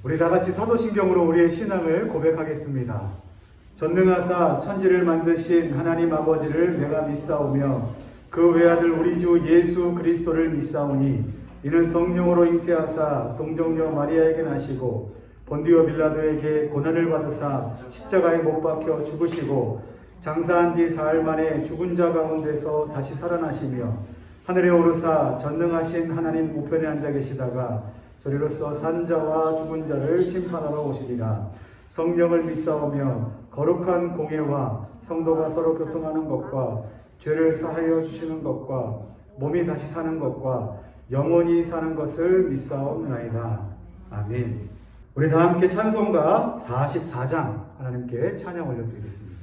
우리 다 같이 사도신경으로 우리의 신앙을 고백하겠습니다. 전능하사 천지를 만드신 하나님 아버지를 내가 믿사오며 그 외아들 우리 주 예수 그리스도를 믿사오니 이는 성령으로 잉태하사 동정녀 마리아에게 나시고 본디오 빌라도에게 고난을 받으사 십자가에 못 박혀 죽으시고 장사한 지 사흘 만에 죽은 자 가운데서 다시 살아나시며 하늘에 오르사 전능하신 하나님 우편에 앉아 계시다가 저리로서 산 자와 죽은 자를 심판하러 오시리라. 성령을 믿사오며 거룩한 공예와 성도가 서로 교통하는 것과 죄를 사하여 주시는 것과 몸이 다시 사는 것과 영원히 사는 것을 믿사옵나이다. 아멘. 우리 다 함께 찬송가 44장 하나님께 찬양 올려드리겠습니다.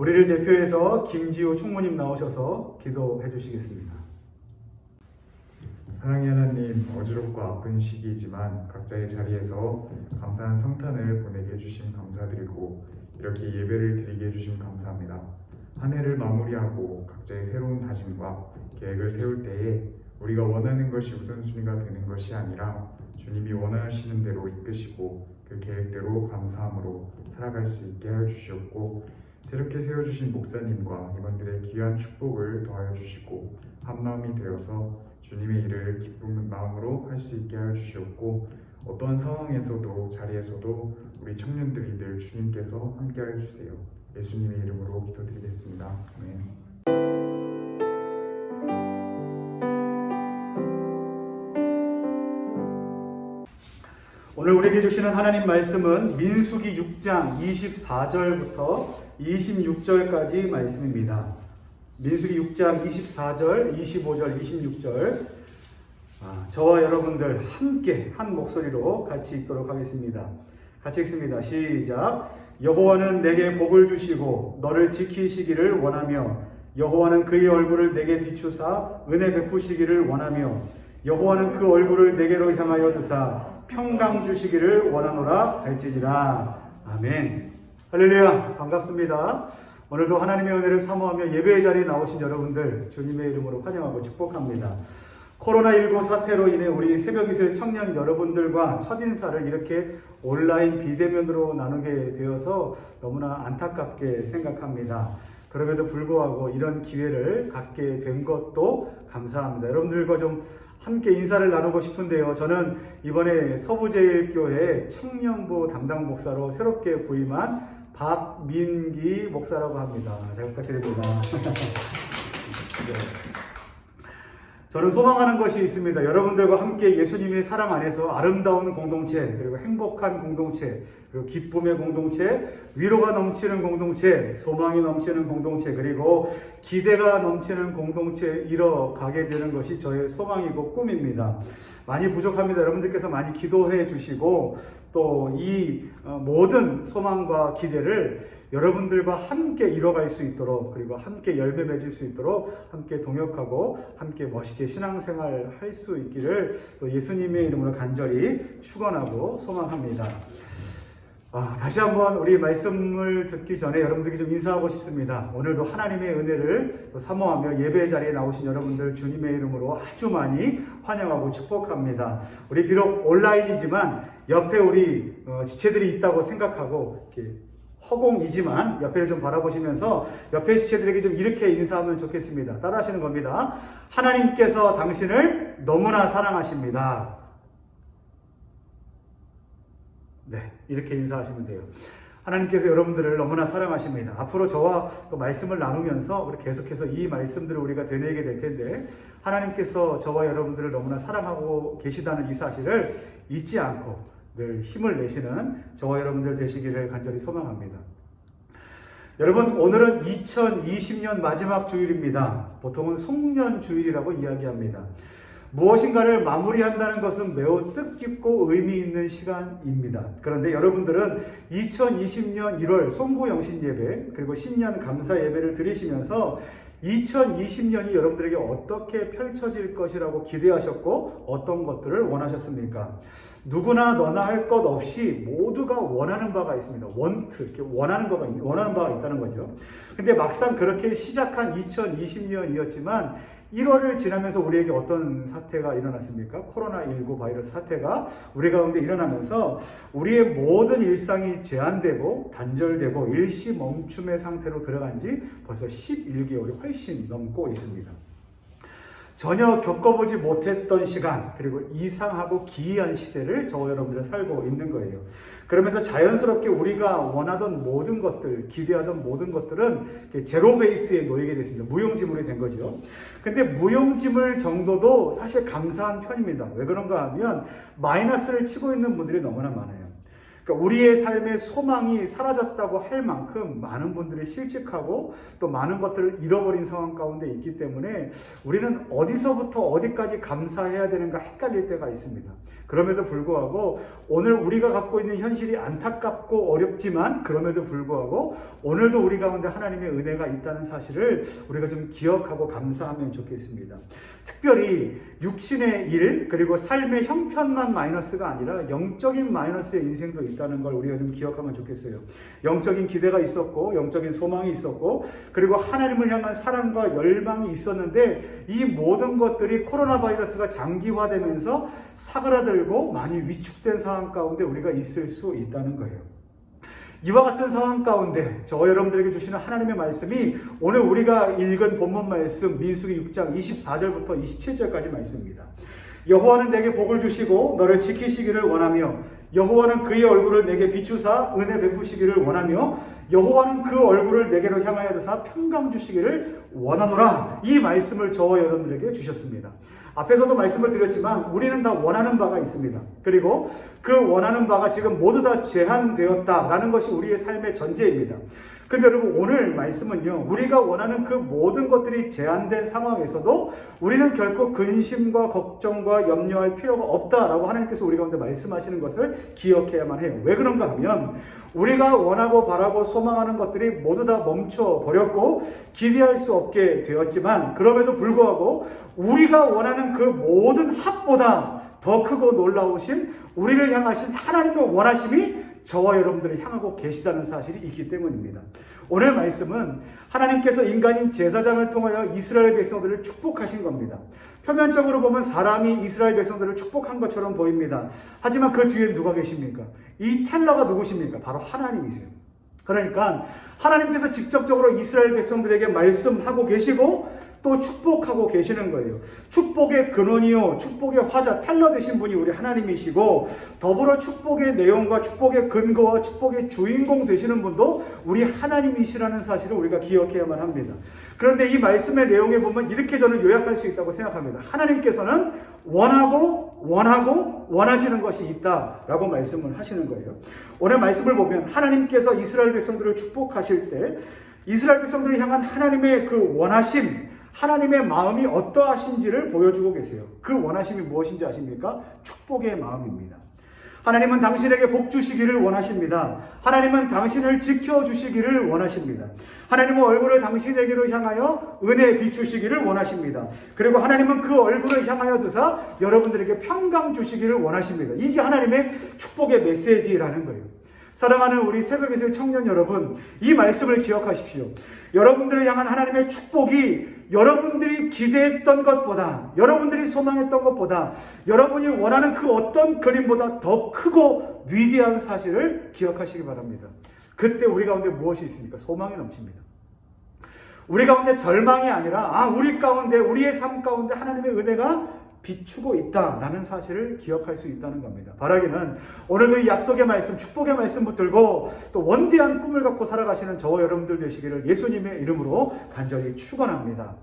우리를 대표해서 김지우 총무님 나오셔서 기도해 주시겠습니다. 사랑의 하나님, 어지럽고 아픈 시기이지만 각자의 자리에서 감사한 성탄을 보내게 해주심 감사드리고 이렇게 예배를 드리게 해주심 감사합니다. 한 해를 마무리하고 각자의 새로운 다짐과 계획을 세울 때에 우리가 원하는 것이 우선순위가 되는 것이 아니라 주님이 원하시는 대로 이끄시고 그 계획대로 감사함으로 살아갈 수 있게 하여 주시옵고 새롭게 세워주신 목사님과 임원들의 귀한 축복을 더하여 주시고 한마음이 되어서 주님의 일을 기쁜 마음으로 할 수 있게 하여 주시옵고 어떠한 상황에서도 자리에서도 우리 청년들이 늘 주님께서 함께 하여 주세요. 예수님의 이름으로 기도드리겠습니다. 아멘. 오늘 우리에게 주시는 하나님 말씀은 민수기 6장 24절부터 26절까지 말씀입니다. 민수기 6장 24절, 25절, 26절 저와 여러분들 함께 한 목소리로 같이 읽도록 하겠습니다. 같이 읽습니다. 시작. 여호와는 내게 복을 주시고 너를 지키시기를 원하며 여호와는 그의 얼굴을 내게 비추사 은혜 베푸시기를 원하며 여호와는 그 얼굴을 내게로 향하여 드사 평강 주시기를 원하노라 할지니라. 아멘. 할렐루야. 반갑습니다. 오늘도 하나님의 은혜를 사모하며 예배의 자리에 나오신 여러분들 주님의 이름으로 환영하고 축복합니다. 코로나19 사태로 인해 우리 새벽이슬 청년 여러분들과 첫인사를 이렇게 온라인 비대면으로 나누게 되어서 너무나 안타깝게 생각합니다. 그럼에도 불구하고 이런 기회를 갖게 된 것도 감사합니다. 여러분들과 좀 함께 인사를 나누고 싶은데요. 저는 이번에 서부제일교회 청년부 담당 목사로 새롭게 부임한 박민기 목사라고 합니다. 잘 부탁드립니다. 저는 소망하는 것이 있습니다. 여러분들과 함께 예수님의 사랑 안에서 아름다운 공동체, 그리고 행복한 공동체, 그리고 기쁨의 공동체, 위로가 넘치는 공동체, 소망이 넘치는 공동체, 그리고 기대가 넘치는 공동체 이뤄가게 되는 것이 저의 소망이고 꿈입니다. 많이 부족합니다. 여러분들께서 많이 기도해 주시고 또 이 모든 소망과 기대를 여러분들과 함께 이뤄갈 수 있도록, 그리고 함께 열매 맺을 수 있도록 함께 동역하고 함께 멋있게 신앙생활 할 수 있기를 또 예수님의 이름으로 간절히 축원하고 소망합니다. 다시 한번 우리 말씀을 듣기 전에 여러분들께 좀 인사하고 싶습니다. 오늘도 하나님의 은혜를 또 사모하며 예배 자리에 나오신 여러분들 주님의 이름으로 아주 많이 환영하고 축복합니다. 우리 비록 온라인이지만 옆에 우리 지체들이 있다고 생각하고 이렇게 허공이지만 옆에를 좀 바라보시면서 옆에 지체들에게 좀 이렇게 인사하면 좋겠습니다. 따라하시는 겁니다. 하나님께서 당신을 너무나 사랑하십니다. 네, 이렇게 인사하시면 돼요. 하나님께서 여러분들을 너무나 사랑하십니다. 앞으로 저와 또 말씀을 나누면서 우리 계속해서 이 말씀들을 우리가 되뇌게 될 텐데 하나님께서 저와 여러분들을 너무나 사랑하고 계시다는 이 사실을 잊지 않고 늘 힘을 내시는 저와 여러분들 되시기를 간절히 소망합니다. 여러분, 오늘은 2020년 마지막 주일입니다. 보통은 송년주일이라고 이야기합니다. 무엇인가를 마무리한다는 것은 매우 뜻깊고 의미 있는 시간입니다. 그런데 여러분들은 2020년 1월 송구영신 예배 그리고 신년 감사 예배를 드리시면서 2020년이 여러분들에게 어떻게 펼쳐질 것이라고 기대하셨고 어떤 것들을 원하셨습니까? 누구나 너나 할 것 없이 모두가 원하는 바가 있습니다. 이렇게 원하는 바가 있다는 거죠. 근데 막상 그렇게 시작한 2020년이었지만 1월을 지나면서 우리에게 어떤 사태가 일어났습니까? 코로나19 바이러스 사태가 우리 가운데 일어나면서 우리의 모든 일상이 제한되고 단절되고 일시 멈춤의 상태로 들어간 지 벌써 11개월이 훨씬 넘고 있습니다. 전혀 겪어보지 못했던 시간, 그리고 이상하고 기이한 시대를 저와 여러분들은 살고 있는 거예요. 그러면서 자연스럽게 우리가 원하던 모든 것들, 기대하던 모든 것들은 제로 베이스에 놓이게 됐습니다. 무용지물이 된 거죠. 근데 무용지물 정도도 사실 감사한 편입니다. 왜 그런가 하면 마이너스를 치고 있는 분들이 너무나 많아요. 그러니까 우리의 삶의 소망이 사라졌다고 할 만큼 많은 분들이 실직하고 또 많은 것들을 잃어버린 상황 가운데 있기 때문에 우리는 어디서부터 어디까지 감사해야 되는가 헷갈릴 때가 있습니다. 그럼에도 불구하고 오늘 우리가 갖고 있는 현실이 안타깝고 어렵지만 그럼에도 불구하고 오늘도 우리 가운데 하나님의 은혜가 있다는 사실을 우리가 좀 기억하고 감사하면 좋겠습니다. 특별히 육신의 일 그리고 삶의 형편만 마이너스가 아니라 영적인 마이너스의 인생도 있다는 걸 우리가 좀 기억하면 좋겠어요. 영적인 기대가 있었고 영적인 소망이 있었고 그리고 하나님을 향한 사랑과 열망이 있었는데 이 모든 것들이 코로나 바이러스가 장기화되면서 사그라들고 많이 위축된 상황 가운데 우리가 있을 수 있다는 거예요. 이와 같은 상황 가운데 저와 여러분들에게 주시는 하나님의 말씀이 오늘 우리가 읽은 본문 말씀 민수기 6장 24절부터 27절까지 말씀입니다. 여호와는 내게 복을 주시고 너를 지키시기를 원하며 여호와는 그의 얼굴을 내게 비추사 은혜 베푸시기를 원하며 여호와는 그 얼굴을 내게로 향하여 드사 평강 주시기를 원하노라. 이 말씀을 저와 여러분들에게 주셨습니다. 앞에서도 말씀을 드렸지만 우리는 다 원하는 바가 있습니다. 그리고 그 원하는 바가 지금 모두 다 제한되었다라는 것이 우리의 삶의 전제입니다. 근데 여러분 오늘 말씀은요, 우리가 원하는 그 모든 것들이 제한된 상황에서도 우리는 결코 근심과 걱정과 염려할 필요가 없다라고 하나님께서 우리 가운데 말씀하시는 것을 기억해야만 해요. 왜 그런가 하면 우리가 원하고 바라고 소망하는 것들이 모두 다 멈춰버렸고 기대할 수 없게 되었지만, 그럼에도 불구하고 우리가 원하는 그 모든 합보다 더 크고 놀라우신 우리를 향하신 하나님의 원하심이 저와 여러분들을 향하고 계시다는 사실이 있기 때문입니다. 오늘 말씀은 하나님께서 인간인 제사장을 통하여 이스라엘 백성들을 축복하신 겁니다. 표면적으로 보면 사람이 이스라엘 백성들을 축복한 것처럼 보입니다. 하지만 그 뒤에 누가 계십니까? 이 텔러가 누구십니까? 바로 하나님이세요. 그러니까 하나님께서 직접적으로 이스라엘 백성들에게 말씀하고 계시고 또 축복하고 계시는 거예요. 축복의 근원이요, 축복의 화자, 텔러 되신 분이 우리 하나님이시고, 더불어 축복의 내용과 축복의 근거와 축복의 주인공 되시는 분도 우리 하나님이시라는 사실을 우리가 기억해야만 합니다. 그런데 이 말씀의 내용에 보면 이렇게 저는 요약할 수 있다고 생각합니다. 하나님께서는 원하시는 것이 있다라고 말씀을 하시는 거예요. 오늘 말씀을 보면 하나님께서 이스라엘 백성들을 축복하실 때 이스라엘 백성들을 향한 하나님의 그 원하심, 하나님의 마음이 어떠하신지를 보여주고 계세요. 그 원하심이 무엇인지 아십니까? 축복의 마음입니다. 하나님은 당신에게 복 주시기를 원하십니다. 하나님은 당신을 지켜주시기를 원하십니다. 하나님은 얼굴을 당신에게로 향하여 은혜 비추시기를 원하십니다. 그리고 하나님은 그 얼굴을 향하여 두사 여러분들에게 평강 주시기를 원하십니다. 이게 하나님의 축복의 메시지라는 거예요. 사랑하는 우리 새벽에서의 청년 여러분, 이 말씀을 기억하십시오. 여러분들을 향한 하나님의 축복이 여러분들이 기대했던 것보다, 여러분들이 소망했던 것보다, 여러분이 원하는 그 어떤 그림보다 더 크고 위대한 사실을 기억하시기 바랍니다. 그때 우리 가운데 무엇이 있습니까? 소망이 넘칩니다. 우리 가운데 절망이 아니라 우리 가운데, 우리의 삶 가운데 하나님의 은혜가 비추고 있다라는 사실을 기억할 수 있다는 겁니다. 바라기는 오늘도 이 약속의 말씀, 축복의 말씀 붙들고 또 원대한 꿈을 갖고 살아가시는 저와 여러분들 되시기를 예수님의 이름으로 간절히 축원합니다.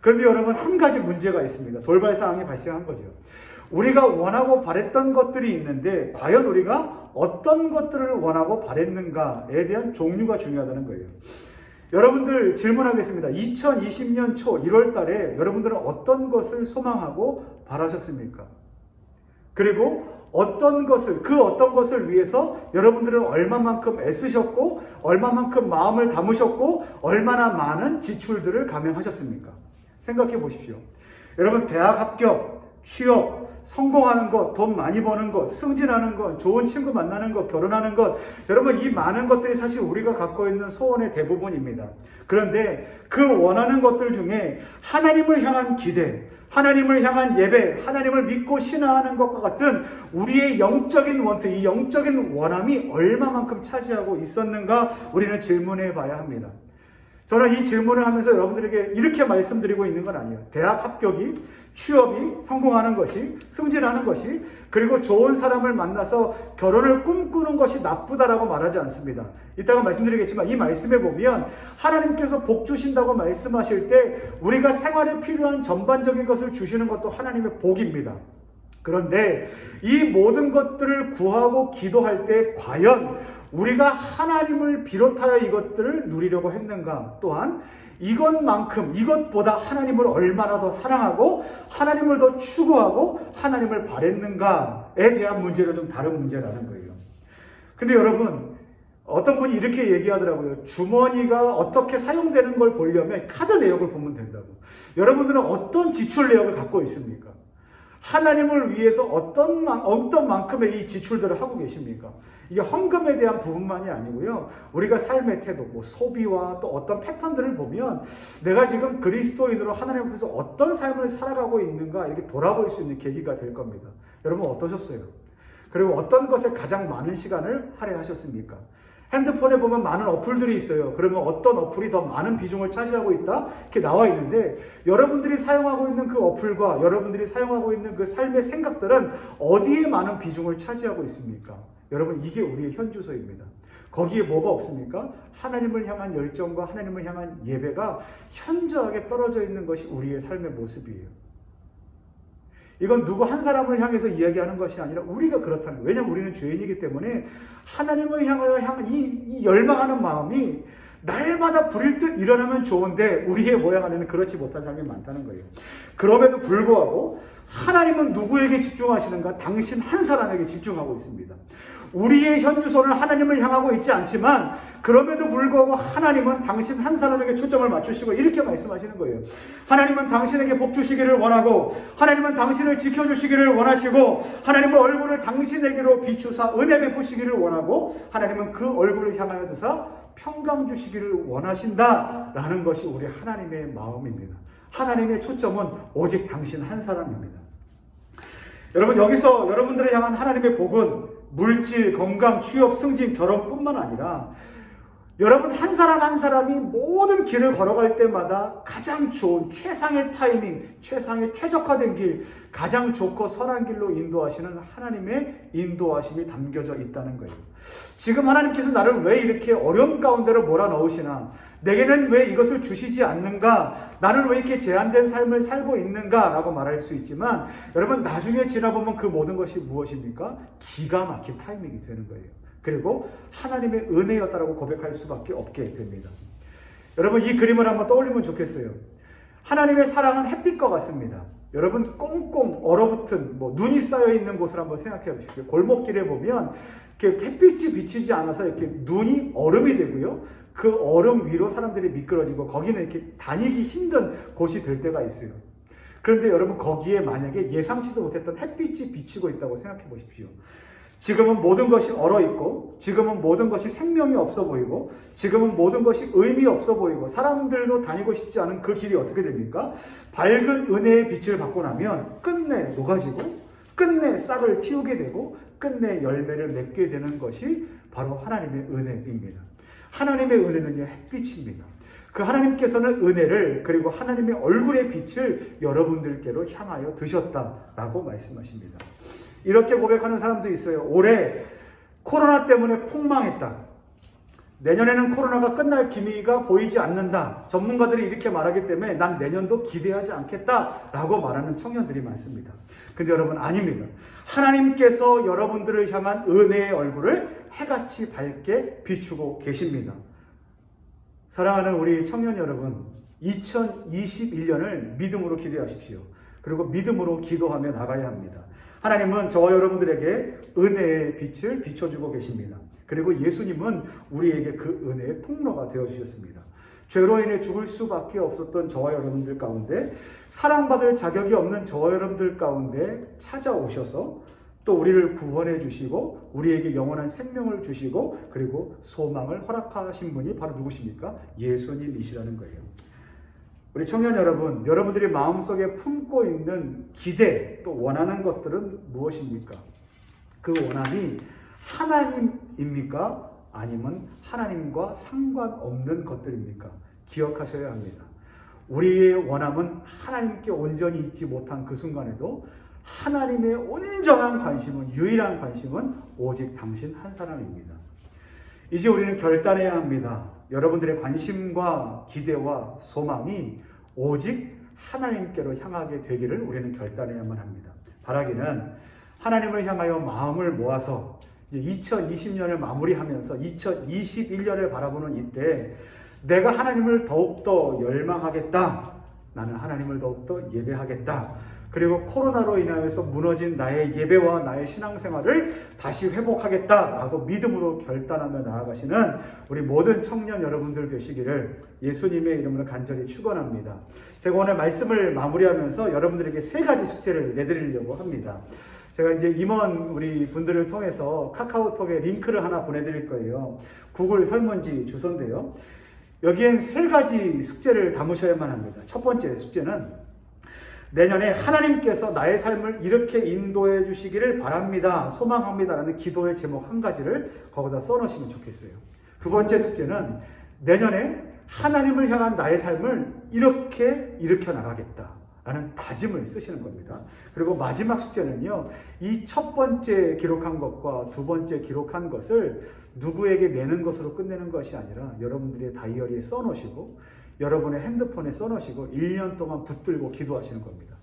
그런데 여러분, 한 가지 문제가 있습니다. 돌발사항이 발생한 거죠. 우리가 원하고 바랬던 것들이 있는데 과연 우리가 어떤 것들을 원하고 바랬는가에 대한 종류가 중요하다는 거예요. 여러분들 질문하겠습니다. 2020년 초 1월 달에 여러분들은 어떤 것을 소망하고 바라셨습니까? 그리고 어떤 것을 위해서 여러분들은 얼마만큼 애쓰셨고, 얼마만큼 마음을 담으셨고, 얼마나 많은 지출들을 감행하셨습니까? 생각해 보십시오. 여러분, 대학 합격, 취업, 성공하는 것, 돈 많이 버는 것, 승진하는 것, 좋은 친구 만나는 것, 결혼하는 것, 여러분, 이 많은 것들이 사실 우리가 갖고 있는 소원의 대부분입니다. 그런데 그 원하는 것들 중에 하나님을 향한 기대, 하나님을 향한 예배, 하나님을 믿고 신앙하는 것과 같은 우리의 영적인 원투, 이 영적인 원함이 얼마만큼 차지하고 있었는가 우리는 질문해 봐야 합니다. 저는 이 질문을 하면서 여러분들에게 이렇게 말씀드리고 있는 건 아니에요. 대학 합격이, 취업이, 성공하는 것이, 승진하는 것이, 그리고 좋은 사람을 만나서 결혼을 꿈꾸는 것이 나쁘다라고 말하지 않습니다. 이따가 말씀드리겠지만 이 말씀에 보면 하나님께서 복 주신다고 말씀하실 때 우리가 생활에 필요한 전반적인 것을 주시는 것도 하나님의 복입니다. 그런데 이 모든 것들을 구하고 기도할 때 과연 우리가 하나님을 비롯하여 이것들을 누리려고 했는가? 또한 이것보다 하나님을 얼마나 더 사랑하고 하나님을 더 추구하고 하나님을 바랬는가에 대한 문제가 좀 다른 문제라는 거예요. 근데 여러분, 어떤 분이 이렇게 얘기하더라고요. 주머니가 어떻게 사용되는 걸 보려면 카드 내역을 보면 된다고. 여러분들은 어떤 지출 내역을 갖고 있습니까? 하나님을 위해서 어떤 만큼의 이 지출들을 하고 계십니까? 이게 헌금에 대한 부분만이 아니고요. 우리가 삶의 태도, 소비와 또 어떤 패턴들을 보면 내가 지금 그리스도인으로 하나님 앞에서 어떤 삶을 살아가고 있는가 이렇게 돌아볼 수 있는 계기가 될 겁니다. 여러분 어떠셨어요? 그리고 어떤 것에 가장 많은 시간을 할애하셨습니까? 핸드폰에 보면 많은 어플들이 있어요. 그러면 어떤 어플이 더 많은 비중을 차지하고 있다? 이렇게 나와 있는데 여러분들이 사용하고 있는 그 어플과 여러분들이 사용하고 있는 그 삶의 생각들은 어디에 많은 비중을 차지하고 있습니까? 여러분, 이게 우리의 현주소입니다. 거기에 뭐가 없습니까? 하나님을 향한 열정과 하나님을 향한 예배가 현저하게 떨어져 있는 것이 우리의 삶의 모습이에요. 이건 누구 한 사람을 향해서 이야기하는 것이 아니라 우리가 그렇다는 거예요. 왜냐하면 우리는 죄인이기 때문에 하나님을 향하여 이 열망하는 마음이 날마다 불일 듯 일어나면 좋은데 우리의 모양 안에는 그렇지 못한 삶이 많다는 거예요. 그럼에도 불구하고 하나님은 누구에게 집중하시는가? 당신 한 사람에게 집중하고 있습니다. 우리의 현주소는 하나님을 향하고 있지 않지만 그럼에도 불구하고 하나님은 당신 한 사람에게 초점을 맞추시고 이렇게 말씀하시는 거예요. 하나님은 당신에게 복 주시기를 원하고, 하나님은 당신을 지켜주시기를 원하시고, 하나님은 얼굴을 당신에게로 비추사 은혜 베푸시기를 원하고, 하나님은 그 얼굴을 향하여 두사 평강 주시기를 원하신다라는 것이 우리 하나님의 마음입니다. 하나님의 초점은 오직 당신 한 사람입니다. 여러분, 여기서 여러분들을 향한 하나님의 복은 물질, 건강, 취업, 승진, 결혼뿐만 아니라 여러분 한 사람 한 사람이 모든 길을 걸어갈 때마다 가장 좋은 최상의 타이밍, 최상의 최적화된 길, 가장 좋고 선한 길로 인도하시는 하나님의 인도하심이 담겨져 있다는 거예요. 지금 하나님께서 나를 왜 이렇게 어려움 가운데로 몰아넣으시나? 내게는 왜 이것을 주시지 않는가? 나는 왜 이렇게 제한된 삶을 살고 있는가? 라고 말할 수 있지만 여러분 나중에 지나보면 그 모든 것이 무엇입니까? 기가 막힌 타이밍이 되는 거예요. 그리고 하나님의 은혜였다라고 고백할 수밖에 없게 됩니다. 여러분 이 그림을 한번 떠올리면 좋겠어요. 하나님의 사랑은 햇빛과 같습니다. 여러분 꽁꽁 얼어붙은 눈이 쌓여 있는 곳을 한번 생각해 보십시오. 골목길에 보면 이렇게 햇빛이 비치지 않아서 이렇게 눈이 얼음이 되고요. 그 얼음 위로 사람들이 미끄러지고 거기는 이렇게 다니기 힘든 곳이 될 때가 있어요. 그런데 여러분 거기에 만약에 예상치도 못했던 햇빛이 비치고 있다고 생각해 보십시오. 지금은 모든 것이 얼어있고, 지금은 모든 것이 생명이 없어 보이고, 지금은 모든 것이 의미 없어 보이고, 사람들도 다니고 싶지 않은 그 길이 어떻게 됩니까? 밝은 은혜의 빛을 받고 나면 끝내 녹아지고, 끝내 싹을 틔우게 되고, 끝내 열매를 맺게 되는 것이 바로 하나님의 은혜입니다. 하나님의 은혜는요, 햇빛입니다. 그 하나님께서는 은혜를, 그리고 하나님의 얼굴의 빛을 여러분들께로 향하여 드셨다라고 말씀하십니다. 이렇게 고백하는 사람도 있어요. 올해 코로나 때문에 폭망했다. 내년에는 코로나가 끝날 기미가 보이지 않는다. 전문가들이 이렇게 말하기 때문에 난 내년도 기대하지 않겠다라고 말하는 청년들이 많습니다. 근데 여러분 아닙니다. 하나님께서 여러분들을 향한 은혜의 얼굴을 해같이 밝게 비추고 계십니다. 사랑하는 우리 청년 여러분, 2021년을 믿음으로 기대하십시오. 그리고 믿음으로 기도하며 나가야 합니다. 하나님은 저와 여러분들에게 은혜의 빛을 비춰주고 계십니다. 그리고 예수님은 우리에게 그 은혜의 통로가 되어주셨습니다. 죄로 인해 죽을 수밖에 없었던 저와 여러분들 가운데, 사랑받을 자격이 없는 저와 여러분들 가운데 찾아오셔서 또 우리를 구원해 주시고 우리에게 영원한 생명을 주시고 그리고 소망을 허락하신 분이 바로 누구십니까? 예수님이시라는 거예요. 우리 청년 여러분, 여러분들이 마음속에 품고 있는 기대, 또 원하는 것들은 무엇입니까? 그 원함이 하나님입니까? 아니면 하나님과 상관없는 것들입니까? 기억하셔야 합니다. 우리의 원함은 하나님께 온전히 있지 못한 그 순간에도 하나님의 온전한 관심은, 유일한 관심은 오직 당신 한 사람입니다. 이제 우리는 결단해야 합니다. 여러분들의 관심과 기대와 소망이 오직 하나님께로 향하게 되기를 우리는 결단해야만 합니다. 바라기는 하나님을 향하여 마음을 모아서 이제 2020년을 마무리하면서 2021년을 바라보는 이때 내가 하나님을 더욱더 열망하겠다. 나는 하나님을 더욱더 예배하겠다. 그리고 코로나로 인하여서 무너진 나의 예배와 나의 신앙생활을 다시 회복하겠다라고 믿음으로 결단하며 나아가시는 우리 모든 청년 여러분들 되시기를 예수님의 이름으로 간절히 축원합니다. 제가 오늘 말씀을 마무리하면서 여러분들에게 3가지 숙제를 내드리려고 합니다. 제가 이제 임원 우리 분들을 통해서 카카오톡에 링크를 하나 보내드릴 거예요. 구글 설문지 주소인데요. 여기엔 3가지 숙제를 담으셔야만 합니다. 첫 번째 숙제는 내년에 하나님께서 나의 삶을 이렇게 인도해 주시기를 바랍니다. 소망합니다. 라는 기도의 제목 1가지를 거기다 써놓으시면 좋겠어요. 두 번째 숙제는 내년에 하나님을 향한 나의 삶을 이렇게 일으켜 나가겠다. 라는 다짐을 쓰시는 겁니다. 그리고 마지막 숙제는요, 이 첫 번째 기록한 것과 두 번째 기록한 것을 누구에게 내는 것으로 끝내는 것이 아니라 여러분들의 다이어리에 써놓으시고 여러분의 핸드폰에 써놓으시고 1년 동안 붙들고 기도하시는 겁니다.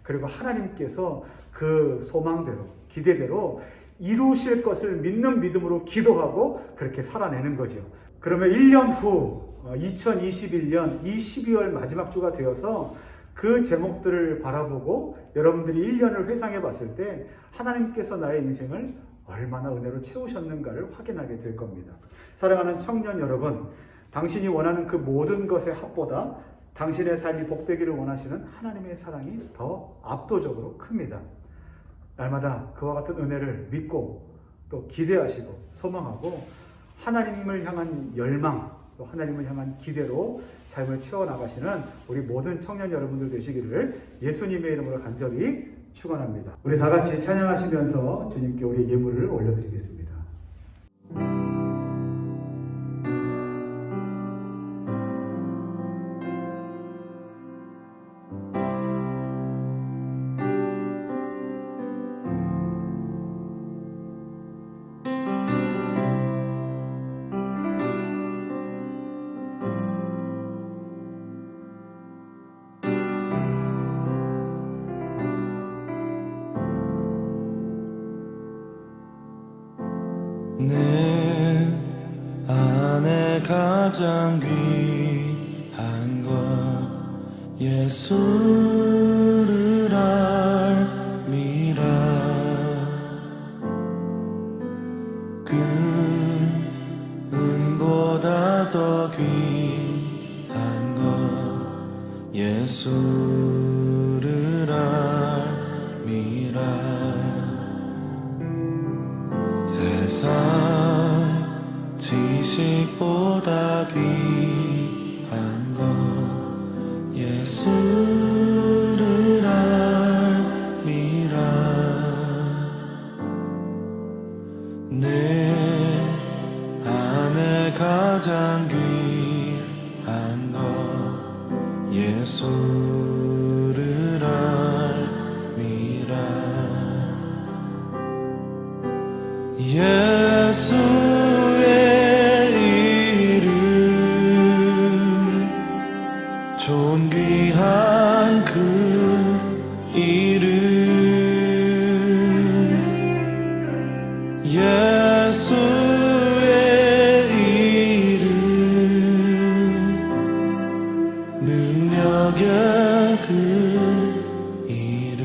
그리고 하나님께서 그 소망대로, 기대대로 이루실 것을 믿는 믿음으로 기도하고 그렇게 살아내는 거죠. 그러면 1년 후 2021년 이 12월 마지막 주가 되어서 그 제목들을 바라보고 여러분들이 1년을 회상해 봤을 때 하나님께서 나의 인생을 얼마나 은혜로 채우셨는가를 확인하게 될 겁니다. 사랑하는 청년 여러분, 당신이 원하는 그 모든 것의 합보다 당신의 삶이 복되기를 원하시는 하나님의 사랑이 더 압도적으로 큽니다. 날마다 그와 같은 은혜를 믿고 또 기대하시고 소망하고 하나님을 향한 열망, 또 하나님을 향한 기대로 삶을 채워나가시는 우리 모든 청년 여러분들 되시기를 예수님의 이름으로 간절히 축원합니다. 우리 다 같이 찬양하시면서 주님께 우리의 예물을 올려드리겠습니다. 내 안에 가장 귀한 것 예수를 알미라. 그 은보다 더 귀한 것 예수를 알미라. 세상 지식보다 귀한 것 예수를 알미라. 내 안에 가장 귀한 것 예수를 알미라. 예수의 이름 존귀한 그 이름 예수의 이름 능력의 그 이름.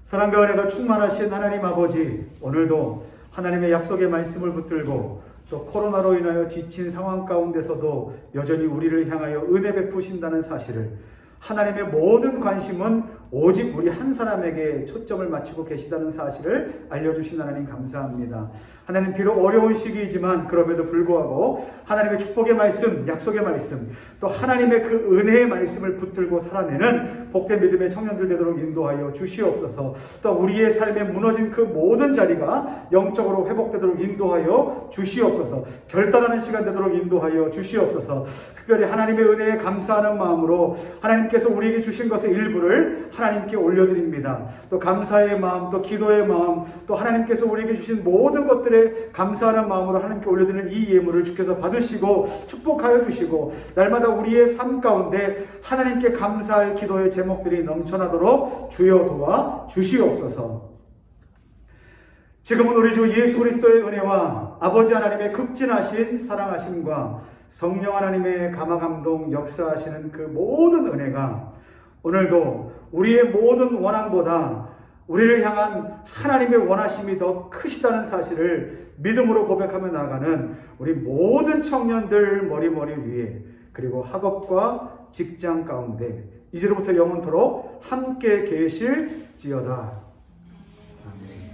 사랑과 은혜가 충만하신 하나님 아버지, 오늘도 하나님의 약속의 말씀을 붙들고 또 코로나로 인하여 지친 상황 가운데서도 여전히 우리를 향하여 은혜 베푸신다는 사실을, 하나님의 모든 관심은 오직 우리 한 사람에게 초점을 맞추고 계시다는 사실을 알려주신 하나님 감사합니다. 하나님, 비록 어려운 시기이지만 그럼에도 불구하고 하나님의 축복의 말씀, 약속의 말씀, 또 하나님의 그 은혜의 말씀을 붙들고 살아내는 복된 믿음의 청년들 되도록 인도하여 주시옵소서. 또 우리의 삶에 무너진 그 모든 자리가 영적으로 회복되도록 인도하여 주시옵소서. 결단하는 시간 되도록 인도하여 주시옵소서. 특별히 하나님의 은혜에 감사하는 마음으로 하나님께서 우리에게 주신 것의 일부를 하나님께 올려드립니다. 또 감사의 마음, 또 기도의 마음, 또 하나님께서 우리에게 주신 모든 것들에 감사하는 마음으로 하나님께 올려드리는 이 예물을 주께서 받으시고 축복하여 주시고, 날마다 우리의 삶 가운데 하나님께 감사할 기도의 제목들이 넘쳐나도록 주여 도와 주시옵소서. 지금은 우리 주 예수 그리스도의 은혜와 아버지 하나님의 극진하신 사랑하심과 성령 하나님의 감화감동 역사하시는 그 모든 은혜가 오늘도 우리의 모든 원함보다 우리를 향한 하나님의 원하심이 더 크시다는 사실을 믿음으로 고백하며 나아가는 우리 모든 청년들 머리머리 위에, 그리고 학업과 직장 가운데 이제로부터 영원토록 함께 계실지어다. 아멘.